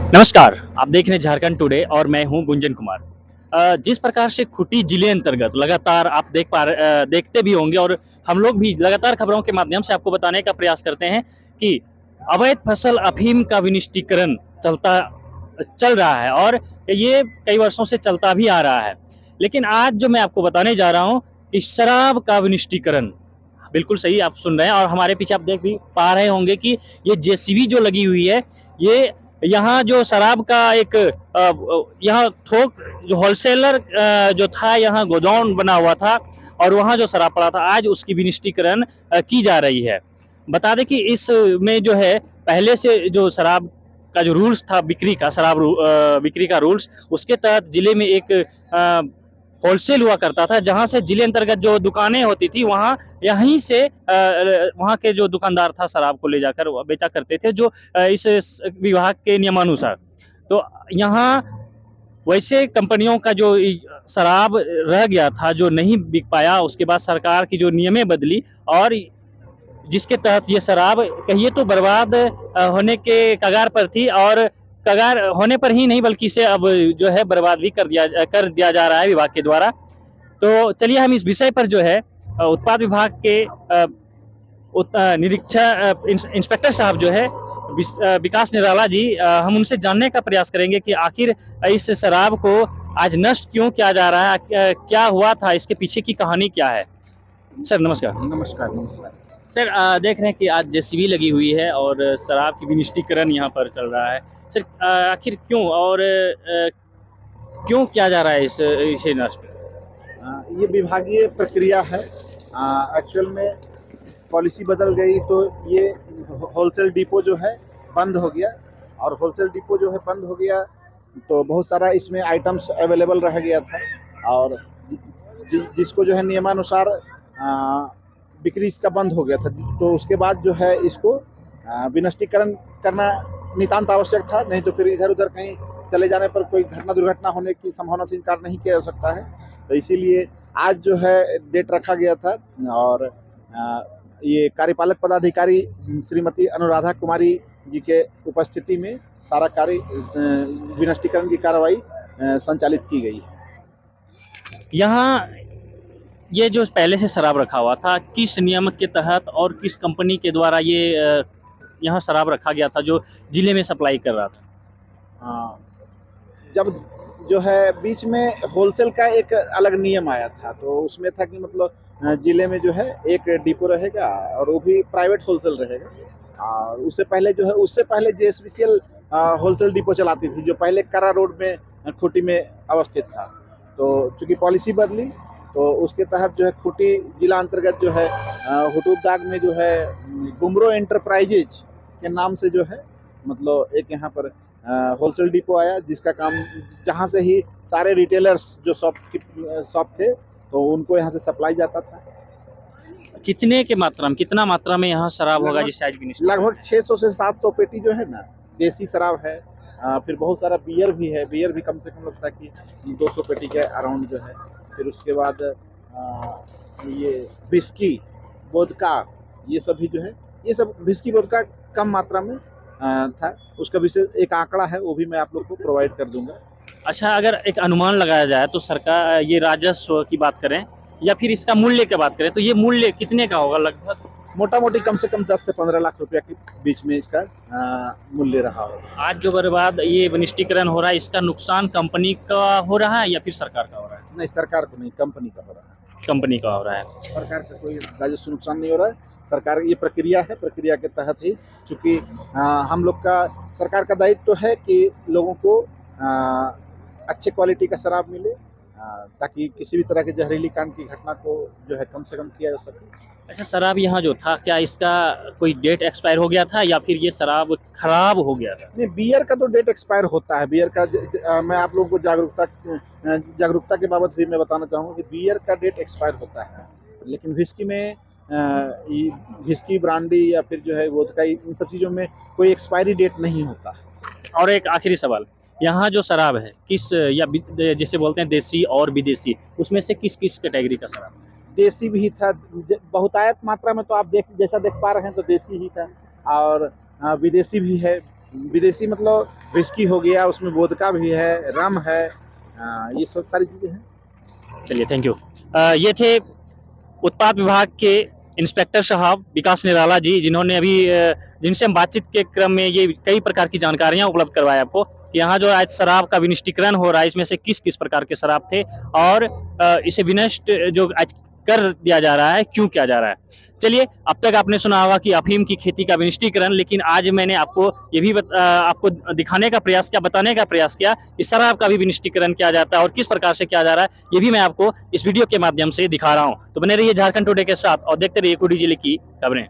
नमस्कार, आप देख रहे हैं झारखंड टुडे और मैं हूं गुंजन कुमार। जिस प्रकार से खूंटी जिले अंतर्गत लगातार आप देखते भी होंगे और हम लोग भी लगातार खबरों के माध्यम से आपको बताने का प्रयास करते हैं कि अवैध फसल अफीम का विनिष्टीकरण चलता चल रहा है और ये कई वर्षों से चलता भी आ रहा है। लेकिन आज जो मैं आपको बताने जा रहा हूं कि शराब का विनिष्टीकरण, बिल्कुल सही आप सुन रहे हैं और हमारे पीछे आप देख भी पा रहे होंगे कि ये जेसीबी जो लगी हुई है, ये यहाँ जो शराब का एक यहाँ थोक जो होलसेलर जो था, यहाँ गोडाउन बना हुआ था और वहाँ जो शराब पड़ा था, आज उसकी विनिष्टीकरण की जा रही है। बता दें कि इसमें जो है पहले से जो शराब का जो रूल्स था, बिक्री का रूल्स, उसके तहत जिले में एक होलसेल हुआ करता था, जहाँ से जिले अंतर्गत जो दुकानें होती थी वहाँ यहीं से वहाँ के जो दुकानदार था शराब को ले जाकर बेचा करते थे, जो इस विभाग के नियमानुसार। तो यहाँ वैसे कंपनियों का जो शराब रह गया था, जो नहीं बिक पाया, उसके बाद सरकार की जो नियमें बदली और जिसके तहत ये शराब कहिए तो बर्बाद होने के कगार पर थी और कगार होने पर ही नहीं बल्कि इसे अब जो है बर्बाद भी कर दिया जा रहा है विभाग के द्वारा। तो चलिए हम इस विषय पर जो है उत्पाद विभाग के निरीक्षक इंस्पेक्टर साहब जो है विकास निराला जी, हम उनसे जानने का प्रयास करेंगे कि आखिर इस शराब को आज नष्ट क्यों किया जा रहा है, क्या हुआ था, इसके पीछे की कहानी क्या है। सर नमस्कार। नमस्कार, नमस्कार। सर देख रहे हैं कि आज जेसीबी लगी हुई है और शराब की विनिष्टीकरण यहाँ पर चल रहा है। सर आखिर क्यों और क्यों किया जा रहा है इसे नष्ट। ये विभागीय प्रक्रिया है। एक्चुअल में पॉलिसी बदल गई तो ये होलसेल डिपो जो है बंद हो गया, और होलसेल डिपो जो है बंद हो गया तो बहुत सारा इसमें आइटम्स अवेलेबल रह गया था, और जिसको जो है नियमानुसार बिक्री इसका बंद हो गया था। तो उसके बाद जो है इसको विनष्टीकरण करना नितांत आवश्यक था, नहीं तो फिर इधर उधर कहीं चले जाने पर कोई घटना दुर्घटना होने की संभावना से इनकार नहीं किया जा सकता है। तो इसीलिए आज जो है डेट रखा गया था, और ये कार्यपालक पदाधिकारी श्रीमती अनुराधा कुमारी जी के उपस्थिति में सारा कार्य विनष्टीकरण की कार्रवाई संचालित की गई है। यहाँ ये जो पहले से शराब रखा हुआ था, किस नियम के तहत और किस कंपनी के द्वारा ये यहाँ शराब रखा गया था जो जिले में सप्लाई कर रहा था। जब जो है बीच में होलसेल का एक अलग नियम आया था, तो उसमें था कि मतलब जिले में जो है एक डिपो रहेगा और वो भी प्राइवेट होलसेल रहेगा। और उससे पहले जेएसपीसीएल होलसेल डिपो चलाती थी, जो पहले करा रोड में खूंटी में अवस्थित था। तो चूंकि पॉलिसी बदली तो उसके तहत जो है खूंटी जिला अंतर्गत जो है हुटूबदाग में जो है बुमरो एंटरप्राइजेज के नाम से जो है मतलब एक यहाँ पर होलसेल डिपो आया, जिसका काम जहाँ से ही सारे रिटेलर्स जो शॉप थे तो उनको यहाँ से सप्लाई जाता था। कितना मात्रा में यहाँ शराब होगा जिससे आज लगभग 600 से 700 पेटी जो है ना देसी शराब है। फिर बहुत सारा बियर भी है, बियर भी कम से कम लगता है कि 200 पेटी के अराउंड जो है। फिर उसके बाद ये विस्की वोदका, ये सब भी जो है, ये सब विस्की वोदका कम मात्रा में था। उसका विशेष एक आंकड़ा है, वो भी मैं आप लोग को प्रोवाइड कर दूंगा। अच्छा, अगर एक अनुमान लगाया जाए तो सरकार ये राजस्व की बात करें या फिर इसका मूल्य की बात करें तो ये मूल्य कितने का होगा लगभग। मोटा मोटी कम से कम 10 से 15 लाख रुपया के बीच में इसका मूल्य रहा होगा। आज जो बर्बाद ये विनिष्टीकरण हो रहा है, इसका नुकसान कंपनी का हो रहा है या फिर सरकार का हो रहा है। नहीं, सरकार को नहीं, कंपनी का हो रहा है। कंपनी का हो रहा है। सरकार का कोई राजस्व नुकसान नहीं हो रहा है। सरकार ये प्रक्रिया है, प्रक्रिया के तहत ही, चूंकि हम लोग का सरकार का दायित्व तो है कि लोगों को अच्छे क्वालिटी का शराब मिले, ताकि किसी भी तरह के जहरीली कांड की घटना को जो है कम से कम किया जा सके। अच्छा, शराब यहाँ जो था, क्या इसका कोई डेट एक्सपायर हो गया था या फिर ये शराब खराब हो गया था। नहीं, बियर का तो डेट एक्सपायर होता है। बियर का मैं आप लोगों को जागरूकता के बाबत भी मैं बताना चाहूँगा कि बियर का डेट एक्सपायर होता है, लेकिन विस्की में विस्की ब्रांडी या फिर जो है वोदका, इन सब चीज़ों में कोई एक्सपायरी डेट नहीं होता है। और एक आखिरी सवाल, यहाँ जो शराब है किस या जिसे बोलते हैं देसी और विदेशी, उसमें से किस किस कैटेगरी का शराब है। देसी भी था, बहुतायत मात्रा में तो आप जैसा देख पा रहे हैं तो देसी ही था, और विदेशी भी है। विदेशी मतलब विस्की हो गया, उसमें वोदका भी है, रम है, ये सब सारी चीज़ें हैं। चलिए, थैंक यू। ये थे उत्पाद विभाग के इंस्पेक्टर साहब विकास निराला जी, जिन्होंने अभी जिनसे हम बातचीत के क्रम में ये कई प्रकार की जानकारियां उपलब्ध करवाया आपको कि यहाँ जो आज शराब का विनिष्टीकरण हो रहा है, इसमें से किस किस प्रकार के शराब थे और इसे विनष्ट जो आज कर दिया जा रहा है, क्यों किया जा रहा है। चलिए, अब तक आपने सुना होगा कि अफीम की खेती का विनिष्टीकरण, लेकिन आज मैंने आपको ये भी आपको दिखाने का प्रयास किया, बताने का प्रयास किया कि शराब का भी विनिष्टीकरण किया जाता है और किस प्रकार से किया जा रहा है, ये भी मैं आपको इस वीडियो के माध्यम से दिखा रहा हूँ। तो बने रहिए झारखंड टुडे के साथ और देखते रहिए खूंटी जिले की खबरें।